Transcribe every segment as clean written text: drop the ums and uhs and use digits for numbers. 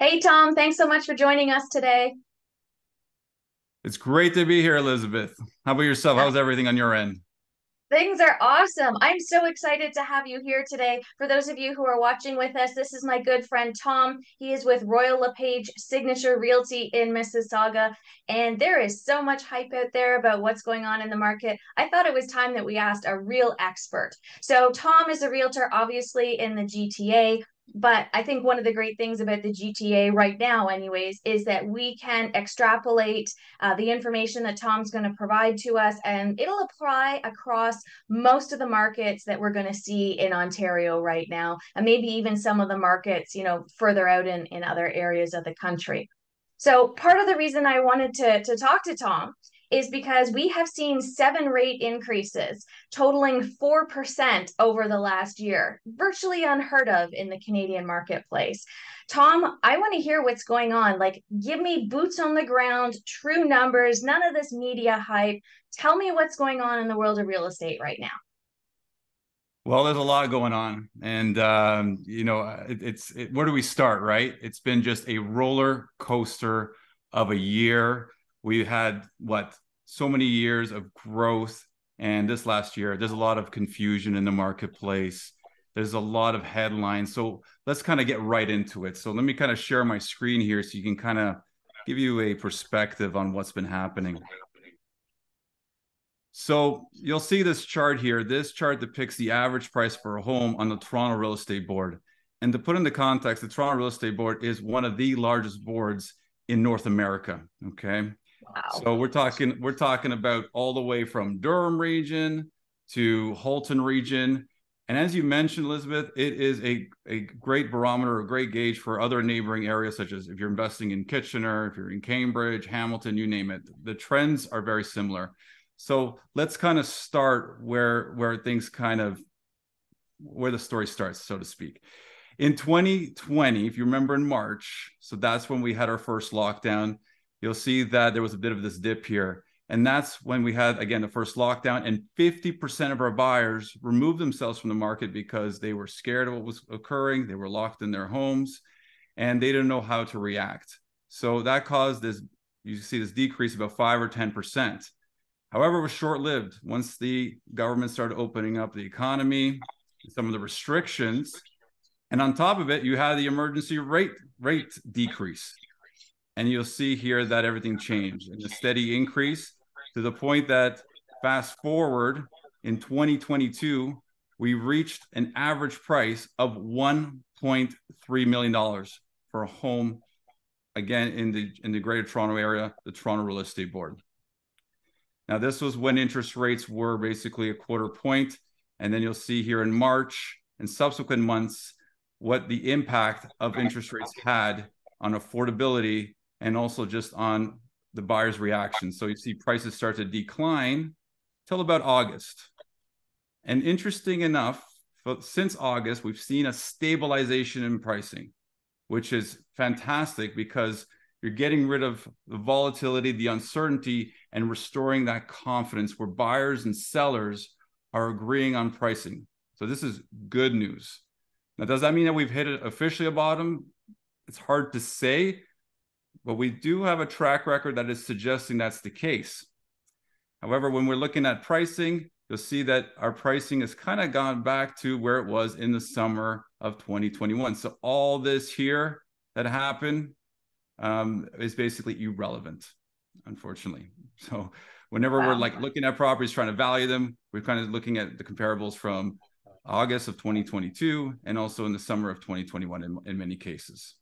Hey, Tom, thanks so much for joining us today. It's great to be here, Elizabeth. How about yourself? Uh, How's everything on your end? Things are awesome. I'm so excited to have you here today. For those of you who are watching with us, this is my good friend Tom. He is with LePage Signature Realty in Mississauga, and there is so much hype out there about what's going on in the market. I thought it was time that we asked a real expert. So, Tom is a realtor, obviously, in the GTA. But I think one of the great things about the GTA right now, anyways, is that we can extrapolate the information that Tom's going to provide to us, and it'll apply across most of the markets that we're going to see in Ontario right now, and maybe even some of the markets, further out in other areas of the country. So part of the reason I wanted to talk to Tom is because we have seen seven rate increases totaling 4% over the last year, virtually unheard of in the Canadian marketplace. Tom, I want to hear what's going on. Like, give me boots on the ground, true numbers, none of this media hype. Tell me what's going on in the world of real estate right now. Well, there's a lot going on, and where do we start, right? It's been just a roller coaster of a year. We had so many years of growth, and this last year, there's a lot of confusion in the marketplace. There's a lot of headlines. So let's kind of get right into it. So let me kind of share my screen here so you can kind of give you a perspective on what's been happening. So you'll see this chart here. This chart depicts the average price for a home on the Toronto Real Estate Board. And to put into context, the Toronto Real Estate Board is one of the largest boards in North America. Okay. Wow. So we're talking about all the way from Durham region to Halton region. And as you mentioned, Elizabeth, it is a great barometer, a great gauge for other neighboring areas, such as if you're investing in Kitchener, if you're in Cambridge, Hamilton, you name it. The trends are very similar. So let's kind of start where things kind of where the story starts, so to speak. In 2020, if you remember in March, so that's when we had our first lockdown, you'll see that there was a bit of this dip here. And that's when we had, again, the first lockdown, and 50% of our buyers removed themselves from the market because they were scared of what was occurring. They were locked in their homes and they didn't know how to react. So that caused this, you see this decrease of about 5 or 10%. However, it was short-lived. Once the government started opening up the economy, some of the restrictions, and on top of it, you had the emergency rate decrease. And you'll see here that everything changed and a steady increase to the point that fast forward in 2022, we reached an average price of $1.3 million for a home, again, in the Greater Toronto area, the Toronto Real Estate Board. Now, this was when interest rates were basically a quarter point. And then you'll see here in March and subsequent months what the impact of interest rates had on affordability and also just on the buyer's reaction. So you see prices start to decline till about August. And interesting enough, since August, we've seen a stabilization in pricing, which is fantastic because you're getting rid of the volatility, the uncertainty, and restoring that confidence where buyers and sellers are agreeing on pricing. So this is good news. Now, does that mean that we've hit officially a bottom? It's hard to say, but we do have a track record that is suggesting that's the case. However, when we're looking at pricing, you'll see that our pricing has kind of gone back to where it was in the summer of 2021. So all this here that happened is basically irrelevant, unfortunately. So whenever we're Wow. like looking at properties, trying to value them, we're kind of looking at the comparables from August of 2022 and also in the summer of 2021 in many cases.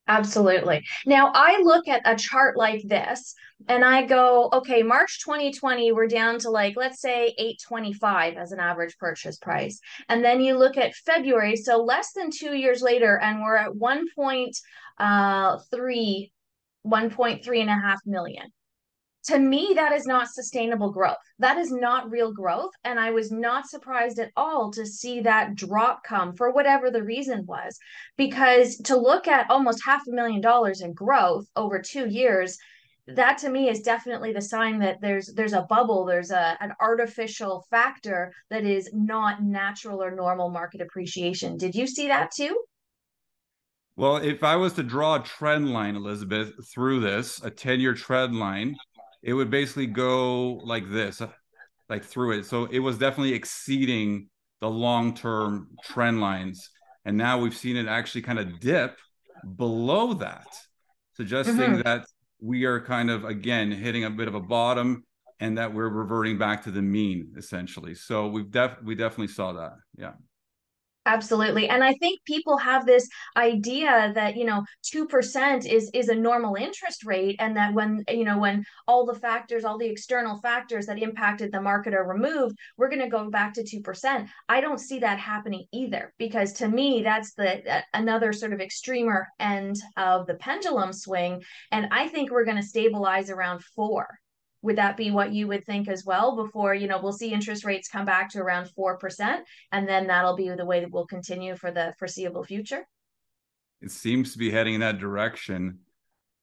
Absolutely. Now, I look at a chart like this and I go, okay, March 2020, we're down to like, let's say 825 as an average purchase price. And then you look at February, so less than 2 years later, and we're at 1.3 and a half million. To me, that is not sustainable growth. That is not real growth. And I was not surprised at all to see that drop come for whatever the reason was. Because to look at almost $500,000 in growth over 2 years, that to me is definitely the sign that there's a bubble, there's an artificial factor that is not natural or normal market appreciation. Did you see that too? Well, if I was to draw a trend line, Elizabeth, through this, a 10-year trend line, it would basically go like this, like through it. So it was definitely exceeding the long-term trend lines. And now we've seen it actually kind of dip below that, suggesting Hmm. that we are kind of, again, hitting a bit of a bottom and that we're reverting back to the mean, essentially. So we definitely saw that. Yeah. Absolutely. And I think people have this idea that, 2% is a normal interest rate, and that when all the factors, all the external factors that impacted the market are removed, we're going to go back to 2%. I don't see that happening either, because to me, that's the another sort of extremer end of the pendulum swing. And I think we're going to stabilize around 4. Would that be what you would think as well before, we'll see interest rates come back to around 4%, and then that'll be the way that we'll continue for the foreseeable future? It seems to be heading in that direction.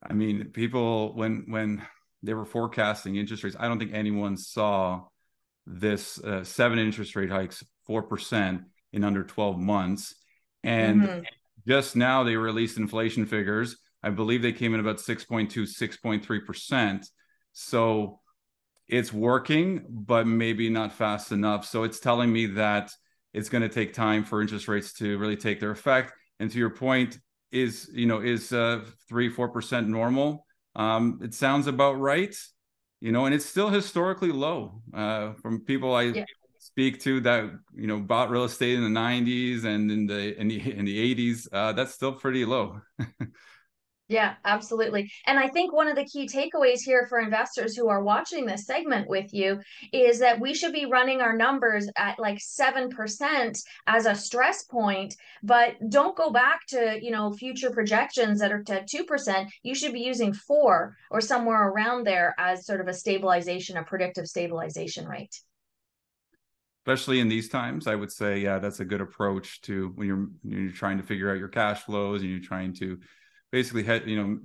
I mean, people when they were forecasting interest rates, I don't think anyone saw this 7 interest rate hikes, 4% in under 12 months. And Hmm. just now they released inflation figures. I believe they came in about 6.2, 6.3%. So it's working, but maybe not fast enough. So it's telling me that it's going to take time for interest rates to really take their effect. And to your point, is 3-4% normal? It sounds about right, and it's still historically low. From people I Yeah. speak to that bought real estate in the 90s and in the 80s, that's still pretty low. Yeah, absolutely. And I think one of the key takeaways here for investors who are watching this segment with you is that we should be running our numbers at like 7% as a stress point, but don't go back to, future projections that are to 2%. You should be using 4 or somewhere around there as sort of a stabilization, a predictive stabilization rate. Especially in these times, I would say, yeah, that's a good approach to when you're trying to figure out your cash flows and you're trying to basically you're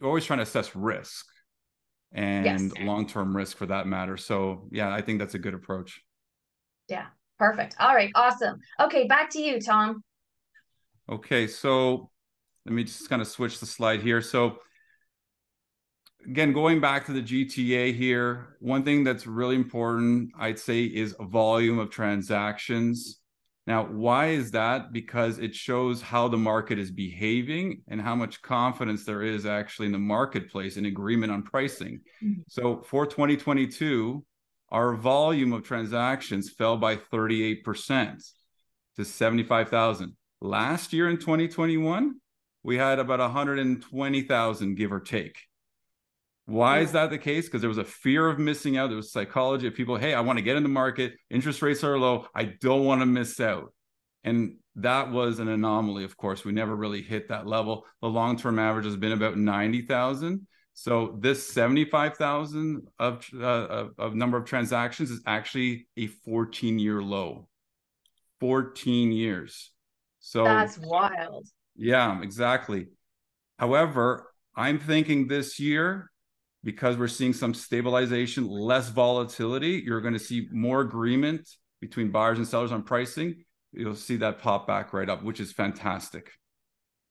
always trying to assess risk and Yes. long-term risk for that matter. So yeah, I think that's a good approach. Yeah. Perfect. All right. Awesome. Okay. Back to you, Tom. Okay, so let me just kind of switch the slide here. So again, going back to the GTA here, one thing that's really important, I'd say, is volume of transactions. Now, why is that? Because it shows how the market is behaving and how much confidence there is actually in the marketplace and agreement on pricing. So for 2022, our volume of transactions fell by 38% to 75,000. Last year in 2021, we had about 120,000, give or take. Why is Yeah. that the case? Because there was a fear of missing out. There was psychology of people, hey, I want to get in the market. Interest rates are low. I don't want to miss out. And that was an anomaly, of course. We never really hit that level. The long-term average has been about 90,000. So this 75,000 of number of transactions is actually a 14-year low. 14 years. So That's wild. yeah, exactly. However, I'm thinking this year, because we're seeing some stabilization, less volatility, you're going to see more agreement between buyers and sellers on pricing. You'll see that pop back right up, which is fantastic.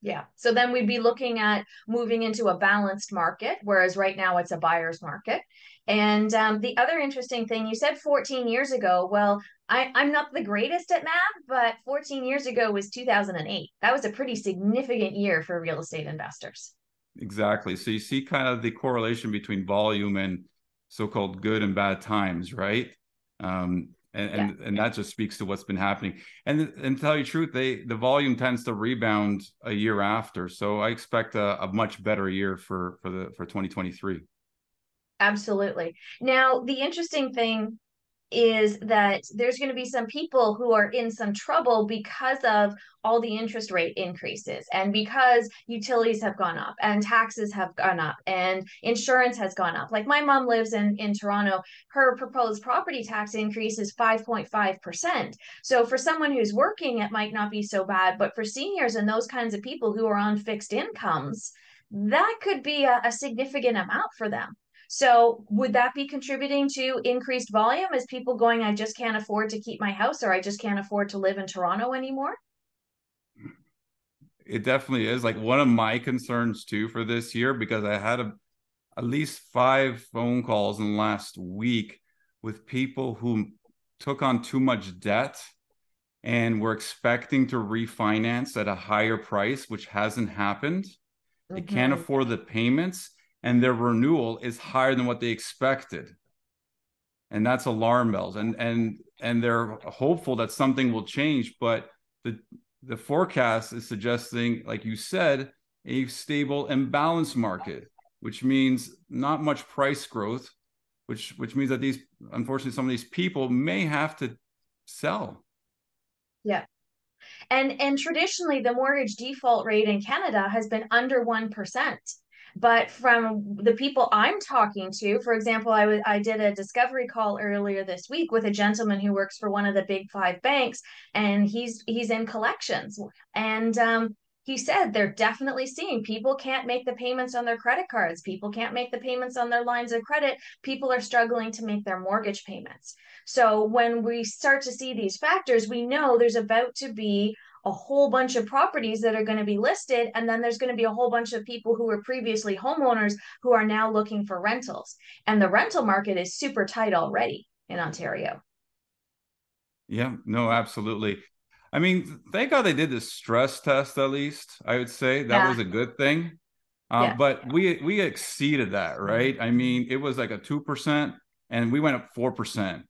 Yeah. So then we'd be looking at moving into a balanced market, whereas right now it's a buyer's market. And the other interesting thing, you said 14 years ago. Well, I'm not the greatest at math, but 14 years ago was 2008. That was a pretty significant year for real estate investors. Exactly. So you see kind of the correlation between volume and so-called good and bad times, right? And, Yeah. and that just speaks to what's been happening. And to tell you the truth, the volume tends to rebound a year after. So I expect a much better year for 2023. Absolutely. Now, the interesting thing is that there's going to be some people who are in some trouble because of all the interest rate increases, and because utilities have gone up and taxes have gone up and insurance has gone up. Like my mom lives in Toronto. Her proposed property tax increase is 5.5%. So for someone who's working, it might not be so bad, but for seniors and those kinds of people who are on fixed incomes, that could be a significant amount for them. So would that be contributing to increased volume? As people going, I just can't afford to keep my house, or I just can't afford to live in Toronto anymore? it definitely is. Like one of my concerns too for this year, because I had at least 5 phone calls in the last week with people who took on too much debt and were expecting to refinance at a higher price, which hasn't happened. They can't Hmm. afford the payments, and their renewal is higher than what they expected. And that's alarm bells. And they're hopeful that something will change, but the the forecast is suggesting, like you said, a stable and balanced market, which means not much price growth, which means that these, unfortunately, some of these people may have to sell. Yeah. And traditionally, the mortgage default rate in Canada has been under 1%. But from the people I'm talking to, for example, I did a discovery call earlier this week with a gentleman who works for one of the big five banks, and he's in collections. And he said they're definitely seeing people can't make the payments on their credit cards. People can't make the payments on their lines of credit. People are struggling to make their mortgage payments. So when we start to see these factors, we know there's about to be a whole bunch of properties that are going to be listed, and then there's going to be a whole bunch of people who were previously homeowners who are now looking for rentals. And the rental market is super tight already in Ontario. Yeah, no, absolutely. I mean, thank God they did the stress test at least. I would say that Yeah, was a good thing. yeah. But we exceeded that, right? I mean, it was like a 2%, and we went up 4%.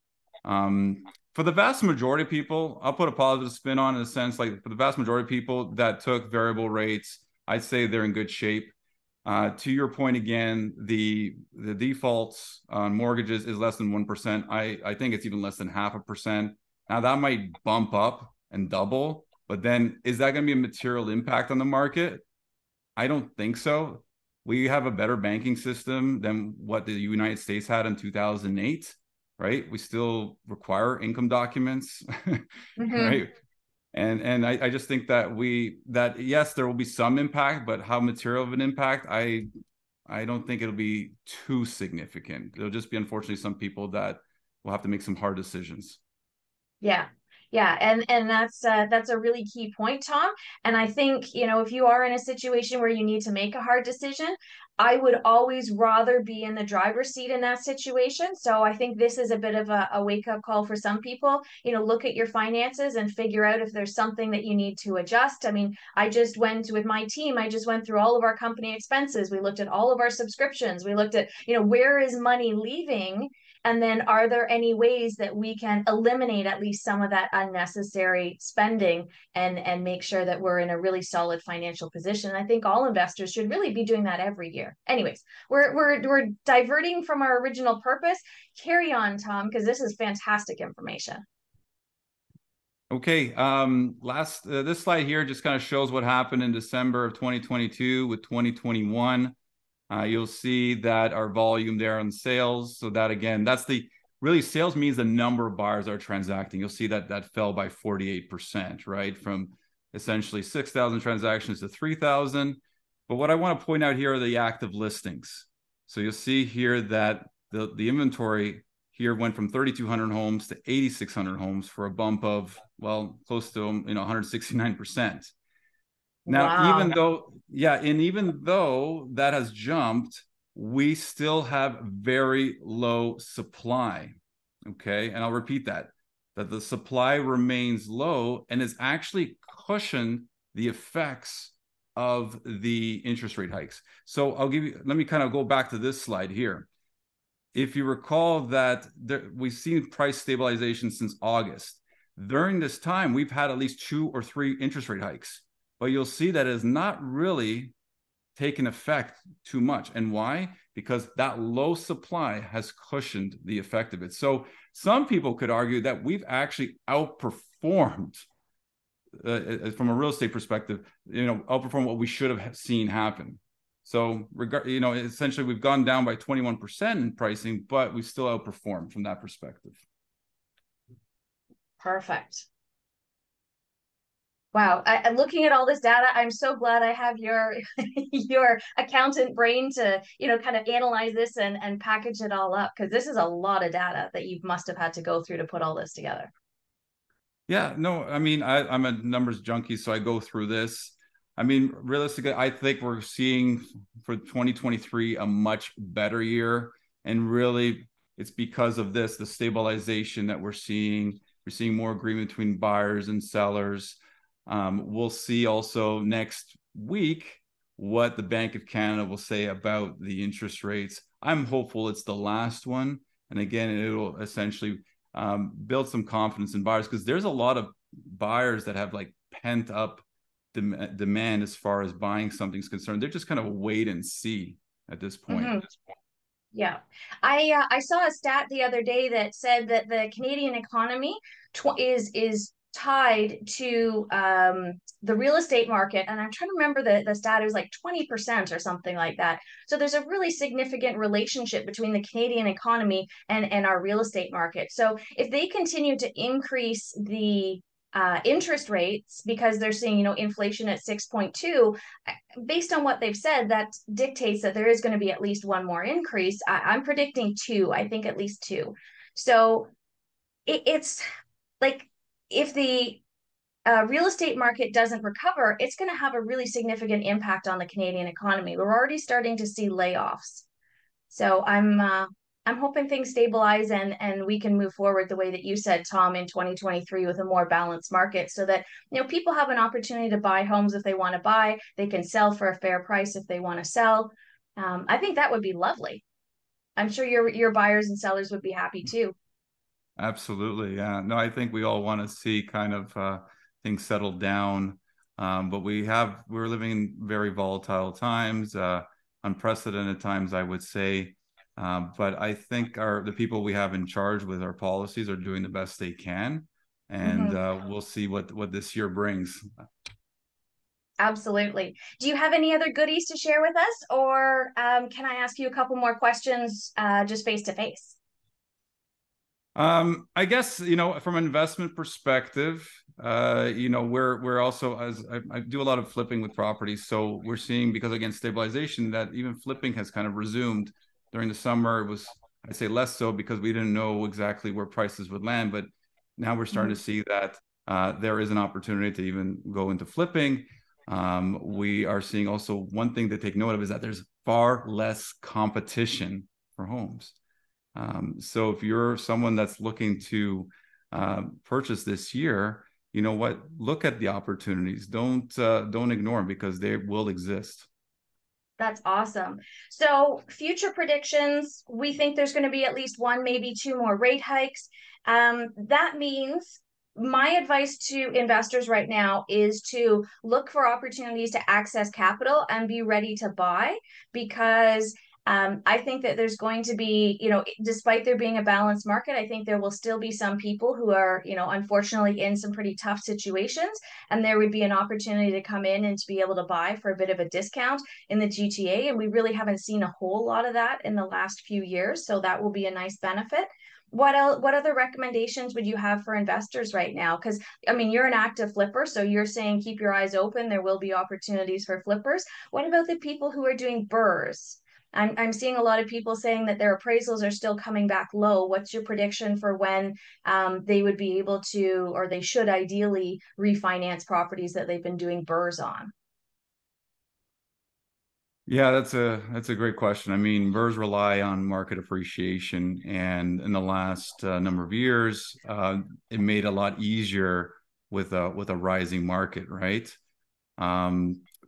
For the vast majority of people, I'll put a positive spin on it in a sense, like for the vast majority of people that took variable rates, I'd say they're in good shape. To your point again, the defaults on mortgages is less than 1%. I think it's even less than 0.5%. Now that might bump up and double, but then is that going to be a material impact on the market? I don't think so. We have a better banking system than what the United States had in 2008, right? We still require income documents, Mm-hmm. right? And I just think that that yes, there will be some impact, but how material of an impact, I don't think it'll be too significant. There'll just be, unfortunately, some people that will have to make some hard decisions. Yeah. Yeah, and that's a really key point, Tom. And I think, if you are in a situation where you need to make a hard decision, I would always rather be in the driver's seat in that situation. So I think this is a bit of a wake-up call for some people. Look at your finances and figure out if there's something that you need to adjust. I mean, I just went with my team, I just went through all of our company expenses. We looked at all of our subscriptions. We looked at, where is money leaving? And then are there any ways that we can eliminate at least some of that unnecessary spending and make sure that we're in a really solid financial position? And I think all investors should really be doing that every year. Anyways, we're diverting from our original purpose. Carry on, Tom, because this is fantastic information. Okay, last this slide here just kind of shows what happened in December of 2022 with 2021. You'll see that our volume there on sales. So that again, that's the really sales means the number of buyers are transacting. You'll see that that fell by 48%, right? From essentially 6,000 transactions to 3,000. But what I want to point out here are the active listings. So you'll see here that the inventory here went from 3,200 homes to 8,600 homes for a bump of, well, close to 169%. Now, Wow. even though that has jumped, we still have very low supply. Okay. And I'll repeat that the supply remains low and is actually cushioned the effects of the interest rate hikes. So let me kind of go back to this slide here. If you recall that we've seen price stabilization since August. During this time, we've had at least 2 or 3 interest rate hikes, but you'll see that it has not really taken effect too much. And why? Because that low supply has cushioned the effect of it. So some people could argue that we've actually outperformed from a real estate perspective, outperform what we should have seen happen. So, essentially, we've gone down by 21% in pricing, but we still outperformed from that perspective. Perfect. Wow. Looking at all this data, I'm so glad I have your your accountant brain to, kind of analyze this and package it all up, because this is a lot of data that you must have had to go through to put all this together. Yeah, no, I mean, I'm a numbers junkie, so I go through this. I mean, realistically, I think we're seeing for 2023 a much better year. And really, it's because of this, the stabilization that we're seeing. We're seeing more agreement between buyers and sellers. We'll see also next week what the Bank of Canada will say about the interest rates. I'm hopeful it's the last one. And again, it'll essentially build some confidence in buyers, because there's a lot of buyers that have like pent up demand as far as buying something's concerned. They're just kind of wait and see at this point. Mhm. Yeah, I saw a stat the other day that said that the Canadian economy is tied to the real estate market, and I'm trying to remember the stat. It was like 20% or something like that. So there's a really significant relationship between the Canadian economy and our real estate market. So if they continue to increase the interest rates because they're seeing, inflation at 6.2, based on what they've said, that dictates that there is going to be at least one more increase. I'm predicting two. I think at least two. So it's like, if the real estate market doesn't recover, it's going to have a really significant impact on the Canadian economy. We're already starting to see layoffs. So I'm hoping things stabilize and we can move forward the way that you said, Tom, in 2023 with a more balanced market, so that people have an opportunity to buy homes if they want to buy. They can sell for a fair price if they want to sell. I think that would be lovely. I'm sure your buyers and sellers would be happy too. Absolutely. Yeah. No, I think we all want to see kind of things settle down. But we're living in very volatile times, unprecedented times, I would say. But I think the people we have in charge with our policies are doing the best they can. And Mhm. we'll see what this year brings. Absolutely. Do you have any other goodies to share with us, or can I ask you a couple more questions just face to face? I guess, from an investment perspective, we're also, as I do a lot of flipping with properties. So we're seeing, because again, stabilization, that even flipping has kind of resumed. During the summer. It was, I'd say, less so because we didn't know exactly where prices would land. But now we're starting to see that there is an opportunity to even go into flipping. We are seeing also, one thing to take note of is that there's far less competition for homes. So if you're someone that's looking to purchase this year, you know what? Look at the opportunities. Don't ignore them, because they will exist. That's awesome. So, future predictions, we think there's going to be at least one, maybe two more rate hikes. That means my advice to investors right now is to look for opportunities to access capital and be ready to buy, because I think that there's going to be, despite there being a balanced market, I think there will still be some people who are, unfortunately in some pretty tough situations. And there would be an opportunity to come in and to be able to buy for a bit of a discount in the GTA. And we really haven't seen a whole lot of that in the last few years. So that will be a nice benefit. What other recommendations would you have for investors right now? Because I mean, you're an active flipper, so you're saying keep your eyes open. There will be opportunities for flippers. What about the people who are doing burrs? I'm seeing a lot of people saying that their appraisals are still coming back low. What's your prediction for when they would be able to, or they should ideally refinance properties that they've been doing burrs on? Yeah, that's a great question. I mean, BRRRRs rely on market appreciation, and in the last number of years, it made a lot easier with a rising market, right?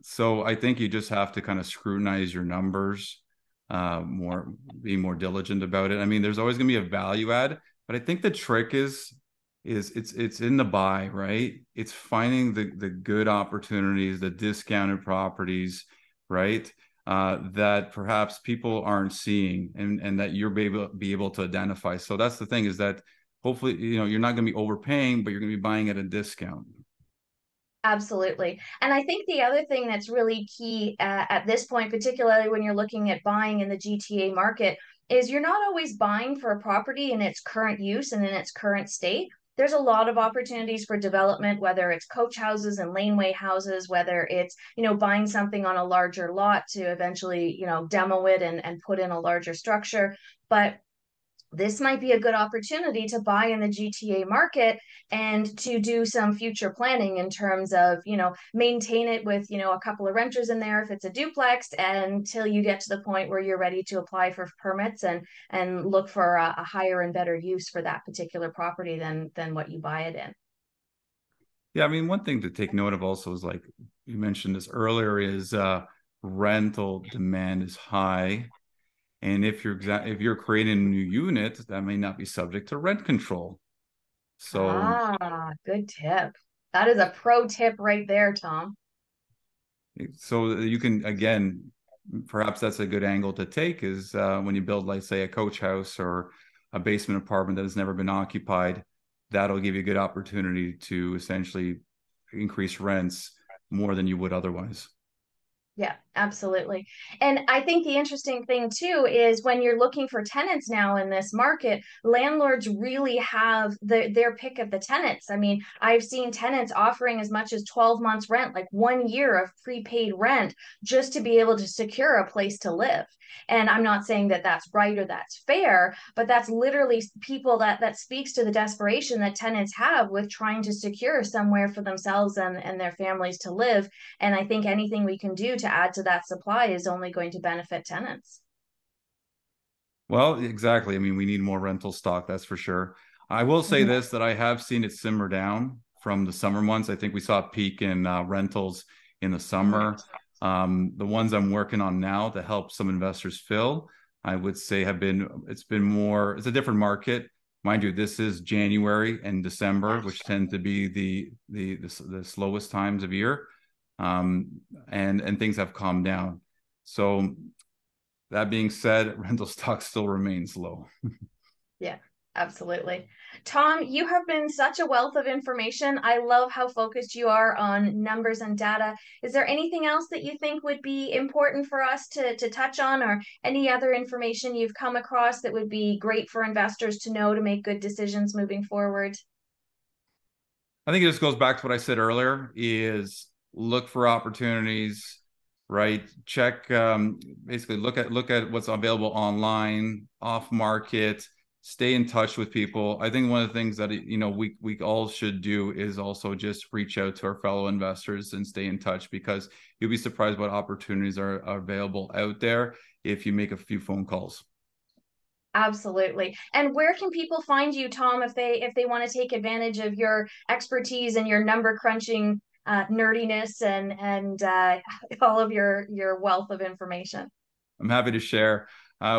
So I think you just have to kind of scrutinize your numbers, be more diligent about it. I mean, there's always going to be a value add, but I think the trick is it's in the buy, right? It's finding the good opportunities, the discounted properties, right? That perhaps people aren't seeing, and that you're be able to identify. So that's the thing, is that hopefully, you're not going to be overpaying, but you're going to be buying at a discount. Absolutely. And I think the other thing that's really key at this point, particularly when you're looking at buying in the GTA market, is you're not always buying for a property in its current use and in its current state. There's a lot of opportunities for development, whether it's coach houses and laneway houses, whether it's, buying something on a larger lot to eventually, demo it and put in a larger structure. But this might be a good opportunity to buy in the GTA market and to do some future planning in terms of, maintain it with, a couple of renters in there if it's a duplex until you get to the point where you're ready to apply for permits and look for a higher and better use for that particular property than what you buy it in. Yeah, I mean, one thing to take note of also is like you mentioned this earlier is rental demand is high. And if you're creating a new unit, that may not be subject to rent control. So Good tip. That is a pro tip right there, Tom. you can, again, perhaps that's a good angle to take is when you build, like, say, a coach house or a basement apartment that has never been occupied, that'll give you a good opportunity to essentially increase rents more than you would otherwise. Yeah, absolutely. And I think the interesting thing too is when you're looking for tenants now in this market, landlords really have their pick of the tenants. I mean, I've seen tenants offering as much as 12 months rent, like 1 year of prepaid rent, just to be able to secure a place to live. And I'm not saying that that's right or that's fair, but that's literally people that speaks to the desperation that tenants have with trying to secure somewhere for themselves and their families to live. And I think anything we can do to add to that supply is only going to benefit tenants. Well, exactly. I mean, we need more rental stock, that's for sure. I will say Mhm. this, that I have seen it simmer down from the summer months. I think we saw a peak in rentals in the summer. The ones I'm working on now to help some investors fill, I would say it's been more, it's a different market. Mind you, this is January and December, which tend to be the slowest times of year. And things have calmed down. So that being said, rental stock still remains low. Yeah, absolutely. Tom, you have been such a wealth of information. I love how focused you are on numbers and data. Is there anything else that you think would be important for us to touch on, or any other information you've come across that would be great for investors to know to make good decisions moving forward? I think it just goes back to what I said earlier is look for opportunities, right? Check basically look at what's available online, off market, stay in touch with people. I think one of the things that we all should do is also just reach out to our fellow investors and stay in touch because you'll be surprised what opportunities are available out there if you make a few phone calls. Absolutely. And where can people find you, Tom, if they want to take advantage of your expertise and your number crunching nerdiness and all of your wealth of information? I'm happy to share.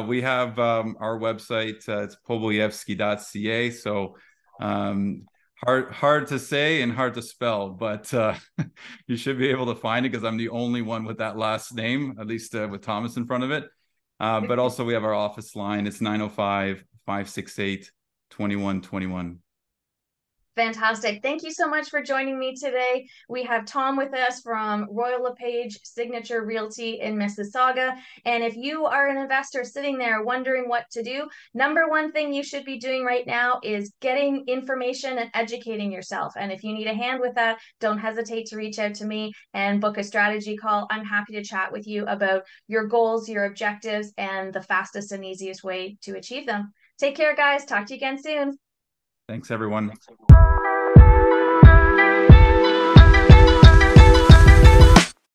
We have our website. It's pobojewski.ca. So hard to say and hard to spell, but you should be able to find it because I'm the only one with that last name, at least with Thomas in front of it. But also we have our office line. It's 905-568-2121. Fantastic. Thank you so much for joining me today. We have Tom with us from Royal LePage Signature Realty in Mississauga. And if you are an investor sitting there wondering what to do, number one thing you should be doing right now is getting information and educating yourself. And if you need a hand with that, don't hesitate to reach out to me and book a strategy call. I'm happy to chat with you about your goals, your objectives, and the fastest and easiest way to achieve them. Take care, guys. Talk to you again soon. Thanks, everyone.